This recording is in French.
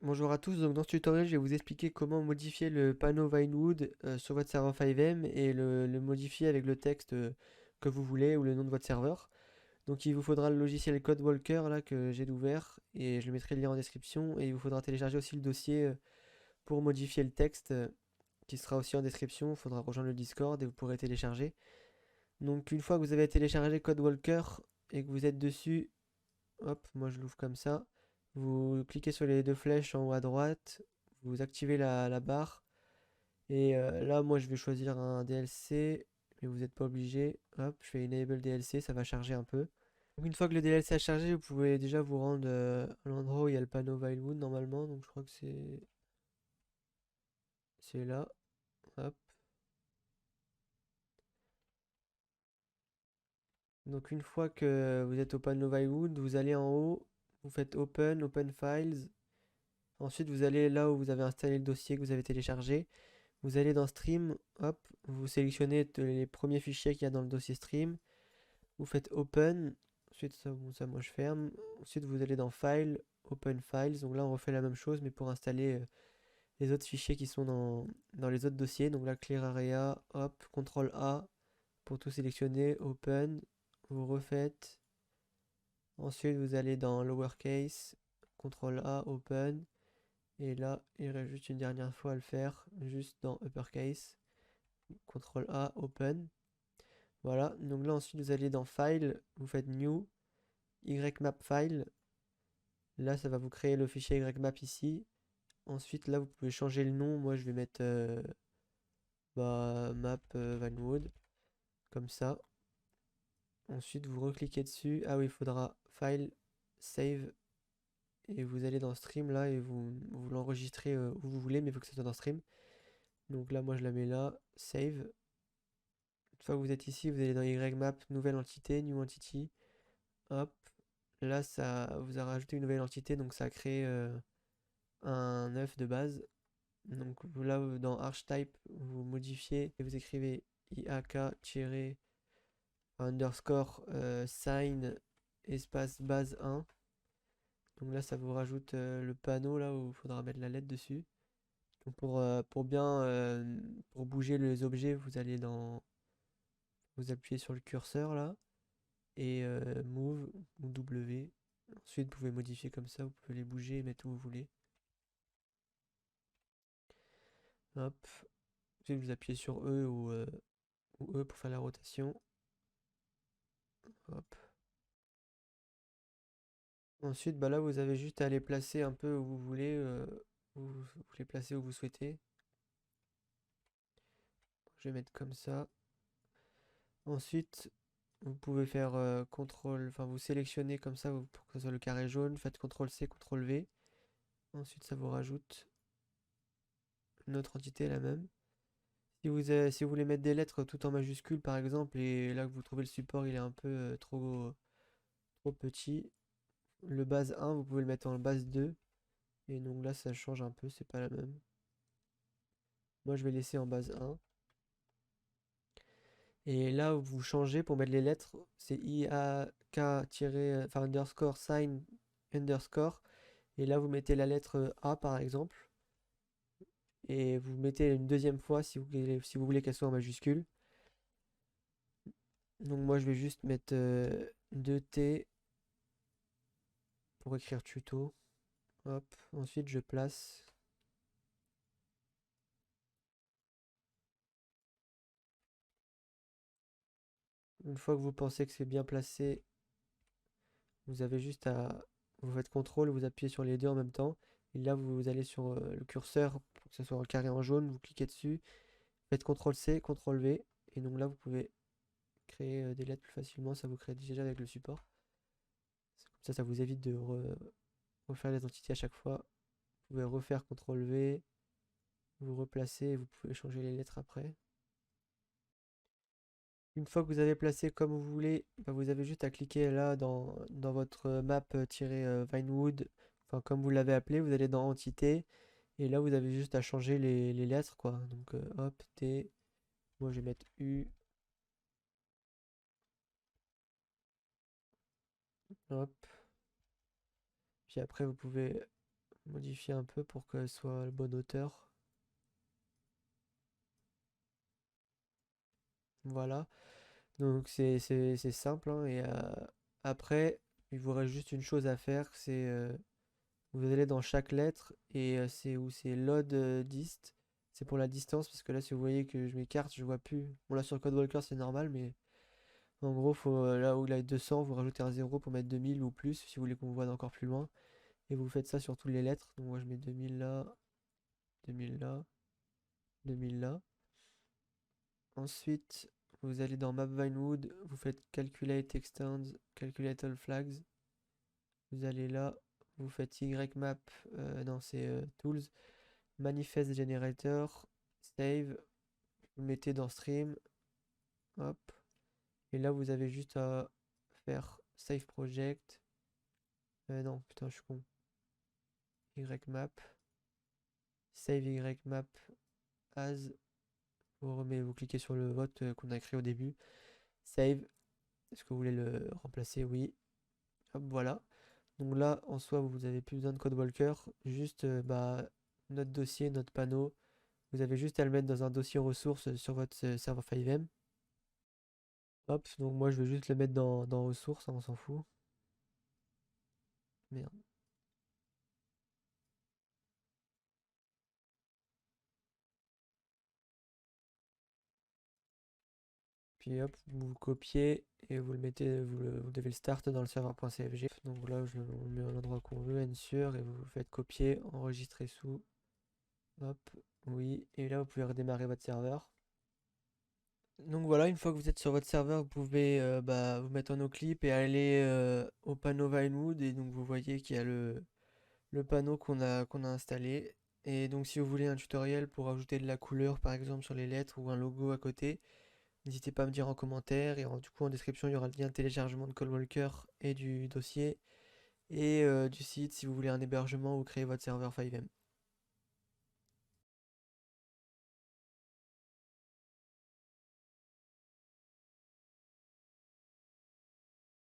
Bonjour à tous, donc dans ce tutoriel je vais vous expliquer comment modifier le panneau Vinewood sur votre serveur 5M et le modifier avec le texte que vous voulez ou le nom de votre serveur. Donc il vous faudra le logiciel CodeWalker là que j'ai ouvert et je le mettrai le lien en description et il vous faudra télécharger aussi le dossier pour modifier le texte qui sera aussi en description. Il faudra rejoindre le Discord et vous pourrez télécharger. Donc une fois que vous avez téléchargé CodeWalker et que vous êtes dessus, hop, moi je l'ouvre comme ça. Vous cliquez sur les deux flèches en haut à droite, vous activez la barre. Et là, moi je vais choisir un DLC, mais vous n'êtes pas obligé. Hop, je fais Enable DLC, ça va charger un peu. Donc une fois que le DLC a chargé, vous pouvez déjà vous rendre à l'endroit où il y a le panneau Wildwood normalement. Donc je crois que c'est là. Hop. Donc une fois que vous êtes au panneau Wildwood, vous allez en haut, vous faites Open, Open Files. Ensuite, vous allez là où vous avez installé le dossier que vous avez téléchargé. Vous allez dans Stream, hop, vous sélectionnez les premiers fichiers qu'il y a dans le dossier Stream. Vous faites Open. Ensuite, ça, bon, ça moi je ferme. Ensuite, vous allez dans File, Open Files. Donc là, on refait la même chose, mais pour installer les autres fichiers qui sont dans les autres dossiers. Donc là, Clear Area, hop, CTRL A pour tout sélectionner, Open. Vous refaites. Ensuite, vous allez dans Lowercase, CTRL A, Open. Et là, il reste juste une dernière fois à le faire, juste dans Uppercase, CTRL A, Open. Voilà, donc là ensuite vous allez dans File, vous faites New, YMap File. Là, ça va vous créer le fichier YMap ici. Ensuite, là, vous pouvez changer le nom. Moi, je vais mettre map Vanwood, comme ça. Ensuite, vous recliquez dessus. Ah oui, il faudra File, Save. Et vous allez dans Stream là et vous l'enregistrez où vous voulez, mais il faut que ça soit dans Stream. Donc là, moi, je la mets là, Save. Une fois que vous êtes ici, vous allez dans YMap, nouvelle entité, New Entity. Hop. Là, ça vous a rajouté une nouvelle entité, donc ça a créé un œuf de base. Donc là, dans Archetype, vous modifiez et vous écrivez IAK-underscore sign espace base 1. Donc là, ça vous rajoute le panneau là où il faudra mettre la lettre dessus. Donc pour bouger les objets, vous appuyez sur le curseur là et move ou W. Ensuite, vous pouvez modifier comme ça, vous pouvez les bouger et mettre où vous voulez. Hop. Ensuite, vous appuyez sur E ou E pour faire la rotation. Hop. Ensuite, bah là, vous avez juste à les placer un peu où vous voulez. Vous les placez où vous souhaitez. Je vais mettre comme ça. Ensuite, vous pouvez faire CTRL, enfin vous sélectionnez comme ça pour que ce soit le carré jaune. Faites CTRL C, CTRL V. Ensuite, ça vous rajoute une autre entité, la même. Si vous voulez mettre des lettres tout en majuscule, par exemple, et là que vous trouvez le support, il est un peu trop petit. Le base 1, vous pouvez le mettre en base 2. Et donc là, ça change un peu, c'est pas la même. Moi, je vais laisser en base 1. Et là où vous changez pour mettre les lettres, c'est IAK- enfin underscore sign underscore. Et là, vous mettez la lettre A par exemple. Et vous mettez une deuxième fois si vous voulez qu'elle soit en majuscule. Donc moi, je vais juste mettre 2T pour écrire tuto. Hop. Ensuite, je place. Une fois que vous pensez que c'est bien placé, vous avez juste à... Vous faites CTRL, vous appuyez sur les deux en même temps. Et là, vous allez sur le curseur pour que ce soit un carré en jaune. Vous cliquez dessus. Faites CTRL C, CTRL V. Et donc là, vous pouvez créer des lettres plus facilement. Ça vous crée déjà avec le support. Comme ça vous évite de refaire les entités à chaque fois. Vous pouvez refaire CTRL V. Vous replacez et vous pouvez changer les lettres après. Une fois que vous avez placé comme vous voulez, bah, vous avez juste à cliquer là dans votre map-Vinewood, enfin comme vous l'avez appelé, vous allez dans Entité, et là vous avez juste à changer les lettres quoi. Donc hop, T, moi je vais mettre U, hop, puis après vous pouvez modifier un peu pour qu'elle soit à la bonne hauteur. Voilà. Donc c'est simple, hein, et après, il vous reste juste une chose à faire, c'est vous allez dans chaque lettre et c'est où c'est load dist. C'est pour la distance parce que là si vous voyez que je m'écarte, je vois plus. Bon là sur CodeWalker c'est normal mais en gros faut là où il a 200, vous rajoutez un 0 pour mettre 2000 ou plus si vous voulez qu'on vous voit encore plus loin. Et vous faites ça sur toutes les lettres. Donc moi je mets 2000 là, 2000 là, 2000 là. Ensuite, vous allez dans Map Vinewood, vous faites Calculate Extend, Calculate All Flags. Vous allez là, vous faites YMap, non c'est Tools, Manifest Generator, Save, vous le mettez dans Stream, hop. Et là vous avez juste à faire Save Project. Non, putain, je suis con. YMap, Save YMap as. Vous cliquez sur le vote qu'on a créé au début. Save. Est-ce que vous voulez le remplacer? Oui. Hop, voilà. Donc là, en soi, vous avez plus besoin de CodeWalker. Juste notre dossier, notre panneau. Vous avez juste à le mettre dans un dossier ressources sur votre serveur 5M. Hop, donc moi je vais juste le mettre dans ressources, hein, on s'en fout. Merde. Puis hop, vous le copiez et vous le mettez, vous devez le start dans le serveur.cfg. Donc là, on le met à l'endroit qu'on veut, ensure, et vous faites copier, enregistrer sous. Hop, oui. Et là, vous pouvez redémarrer votre serveur. Donc voilà, une fois que vous êtes sur votre serveur, vous pouvez vous mettre en noclip et aller au panneau Vinewood. Et donc vous voyez qu'il y a le panneau qu'on a installé. Et donc si vous voulez un tutoriel pour ajouter de la couleur par exemple sur les lettres ou un logo à côté, n'hésitez pas à me dire en commentaire. Et du coup en description il y aura le lien de téléchargement de CodeWalker et du dossier et du site si vous voulez un hébergement ou créer votre serveur 5M.